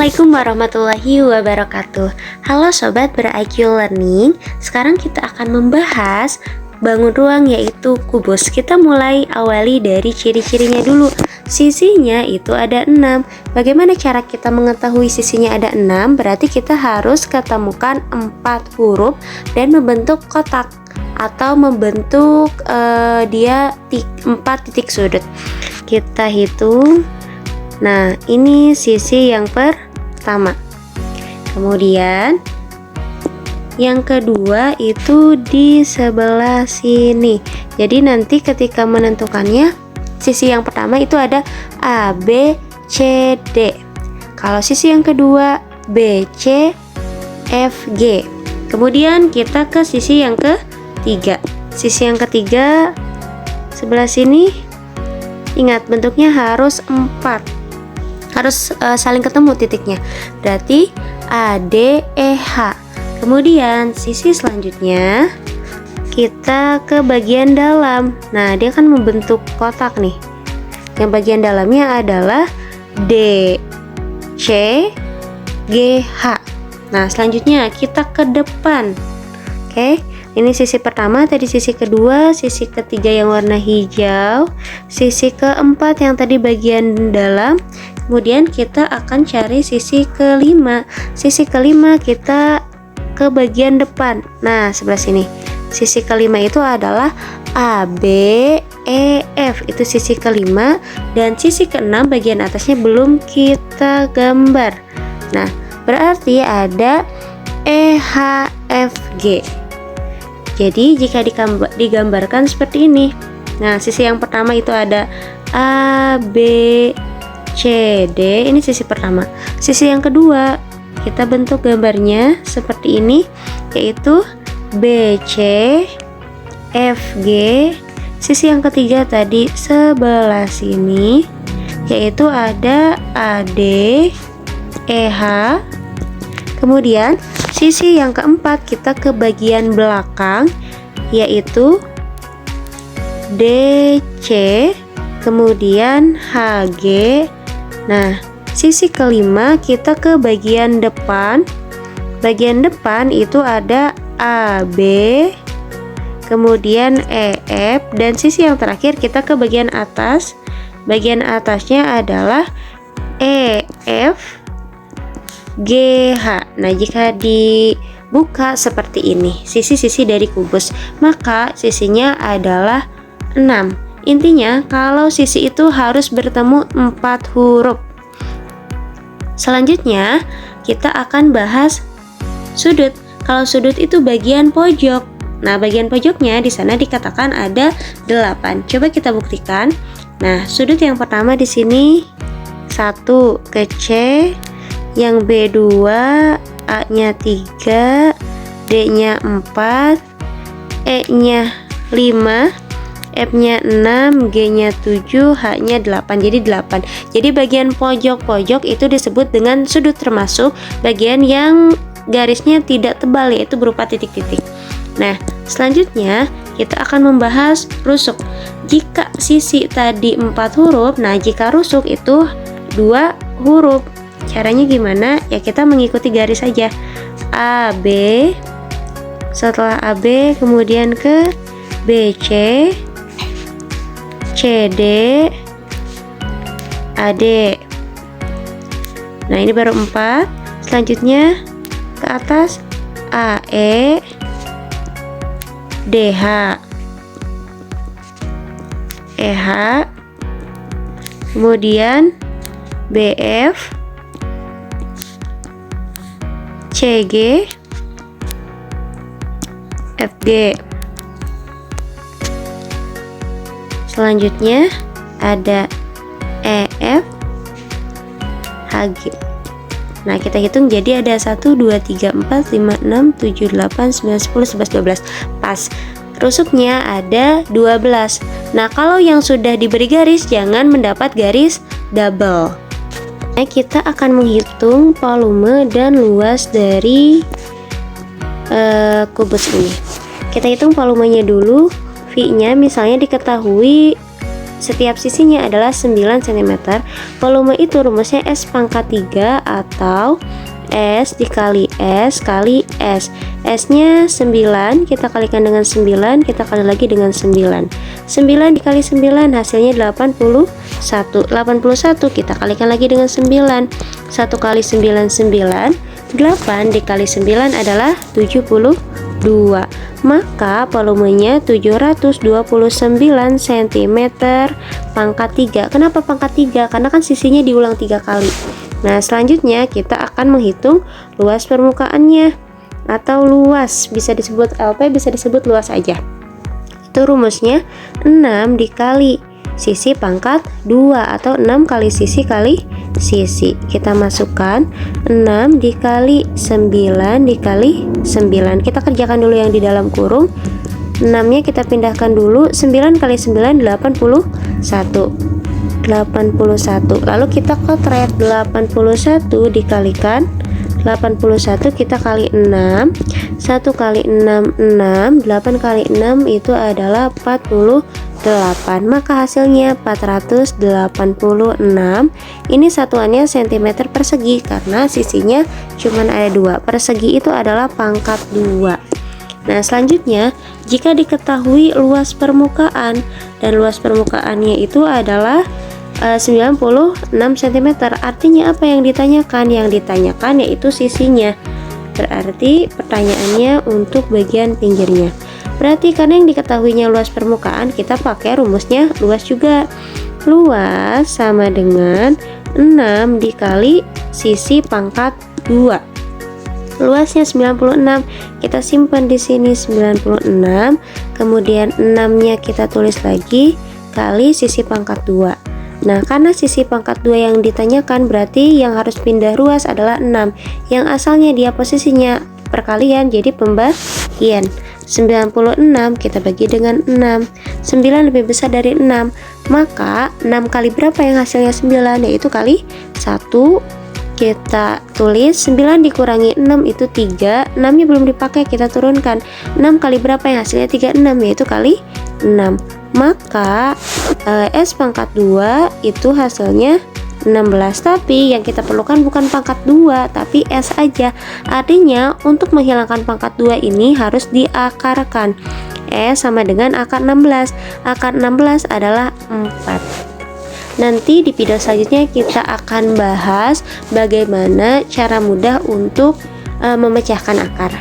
Assalamualaikum warahmatullahi wabarakatuh. Halo sobat ber-IQ Learning. Sekarang kita akan membahas bangun ruang yaitu kubus. Kita mulai awali dari ciri-cirinya dulu. Sisinya itu ada 6. Bagaimana cara kita mengetahui sisinya ada 6? Berarti kita harus ketemukan 4 huruf dan membentuk kotak atau membentuk dia 4 titik sudut. Kita hitung. Nah, ini sisi yang pertama. Kemudian yang kedua itu di sebelah sini. Jadi nanti ketika menentukannya, sisi yang pertama itu ada A, B, C, D. Kalau sisi yang kedua B, C, F, G. Kemudian kita ke sisi yang ketiga. Sisi yang ketiga sebelah sini, ingat bentuknya harus 4. Harus saling ketemu titiknya. Berarti A, D, E, H. Kemudian sisi selanjutnya kita ke bagian dalam. Nah, dia kan membentuk kotak nih. Yang bagian dalamnya adalah D, C, G, H. Nah, selanjutnya kita ke depan. Oke, ini sisi pertama, tadi sisi kedua, sisi ketiga yang warna hijau, sisi keempat yang tadi bagian dalam. Kemudian kita akan cari sisi kelima. Sisi kelima kita ke bagian depan. Nah, sebelah sini. Sisi kelima itu adalah A, B, E, F. Itu sisi kelima. Dan sisi keenam bagian atasnya belum kita gambar. Nah, berarti ada E, H, F, G. Jadi jika digambarkan seperti ini. Nah, sisi yang pertama itu ada A, B, C, D. Ini sisi pertama. Sisi yang kedua kita bentuk gambarnya seperti ini, yaitu B, C, F, G. Sisi yang ketiga tadi sebelah sini, yaitu ada A, D, E, H. Kemudian sisi yang keempat kita ke bagian belakang, yaitu D, C, kemudian H, G. Nah, sisi kelima kita ke bagian depan. Bagian depan itu ada A, B, kemudian E, F, dan sisi yang terakhir kita ke bagian atas. Bagian atasnya adalah E, F, G, H. Nah, jika dibuka seperti ini sisi-sisi dari kubus, maka sisinya adalah 6. Intinya kalau sisi itu harus bertemu 4 huruf. Selanjutnya kita akan bahas sudut. Kalau sudut itu bagian pojok. Nah, bagian pojoknya di sana dikatakan ada 8. Coba kita buktikan. Nah, sudut yang pertama di sini 1 ke C, yang B2, A-nya 3, D-nya 4, E-nya 5, F-nya 6, G-nya 7, H-nya 8. Jadi 8. Jadi bagian pojok-pojok itu disebut dengan sudut, termasuk bagian yang garisnya tidak tebal, yaitu berupa titik-titik. Nah, selanjutnya kita akan membahas rusuk. Jika sisi tadi 4 huruf, nah jika rusuk itu 2 huruf. Caranya gimana? Ya kita mengikuti garis saja. A, B. Setelah AB kemudian ke BC, CD, AD. Nah, ini baru 4. Selanjutnya ke atas AE, DH, EH, kemudian BF, CG, FG. Selanjutnya ada EF, HG. Nah, kita hitung jadi ada 1, 2, 3, 4, 5, 6, 7, 8, 9, 10, 11, 12. Pas. Rusuknya ada 12. Nah, kalau yang sudah diberi garis jangan mendapat garis double. Nah, kita akan menghitung volume dan luas dari kubus ini. Kita hitung volumenya dulu. V-nya misalnya diketahui setiap sisinya adalah 9 cm. Volume itu rumusnya S pangkat 3 atau S dikali S kali S. S nya 9, kita kalikan dengan 9, kita kali lagi dengan 9. 9 dikali 9 hasilnya 81. 81 kita kalikan lagi dengan 9. 1 kali 9 9. 8 dikali 9 adalah 72. Maka volumenya 729 cm pangkat 3. Kenapa pangkat 3? Karena kan sisinya diulang 3 kali. Nah, selanjutnya kita akan menghitung luas permukaannya atau luas, bisa disebut LP, bisa disebut luas aja. Itu rumusnya 6 dikali sisi pangkat 2 atau 6 kali sisi kali sisi. Kita masukkan 6 dikali 9 dikali 9. Kita kerjakan dulu yang di dalam kurung. 6 nya kita pindahkan dulu. 9 kali 9 81. Lalu kita kotret 81 dikalikan 81 kita kali 6. 1 kali 6 6, 8 kali 6 itu adalah 48. Maka hasilnya 486. Ini satuannya cm persegi karena sisinya cuma ada 2. Persegi itu adalah pangkat 2. Nah, selanjutnya jika diketahui luas permukaan dan luas permukaannya itu adalah 96 cm, artinya apa yang ditanyakan? Yang ditanyakan yaitu sisinya. Berarti pertanyaannya untuk bagian pinggirnya. Berarti karena yang diketahuinya luas permukaan, kita pakai rumusnya luas juga. Luas sama dengan 6 dikali sisi pangkat 2. Luasnya 96, kita simpan di sini 96. Kemudian 6-nya kita tulis lagi kali sisi pangkat 2. Nah, karena sisi pangkat 2 yang ditanyakan, berarti yang harus pindah ruas adalah 6. Yang asalnya dia posisinya perkalian, jadi pembagian. 96 kita bagi dengan 6. 9 lebih besar dari 6. Maka 6 kali berapa yang hasilnya 9? Yaitu kali 1. Kita tulis 9 dikurangi 6 itu 3. 6 nya belum dipakai, kita turunkan. 6 kali berapa yang hasilnya 36? Yaitu kali 6. Maka S pangkat 2 itu hasilnya 16. Tapi yang kita perlukan bukan pangkat 2 tapi S aja. Artinya untuk menghilangkan pangkat 2 ini harus diakarkan. S sama dengan akar 16. Akar 16 adalah 4. Nanti di video selanjutnya kita akan bahas bagaimana cara mudah untuk memecahkan akar.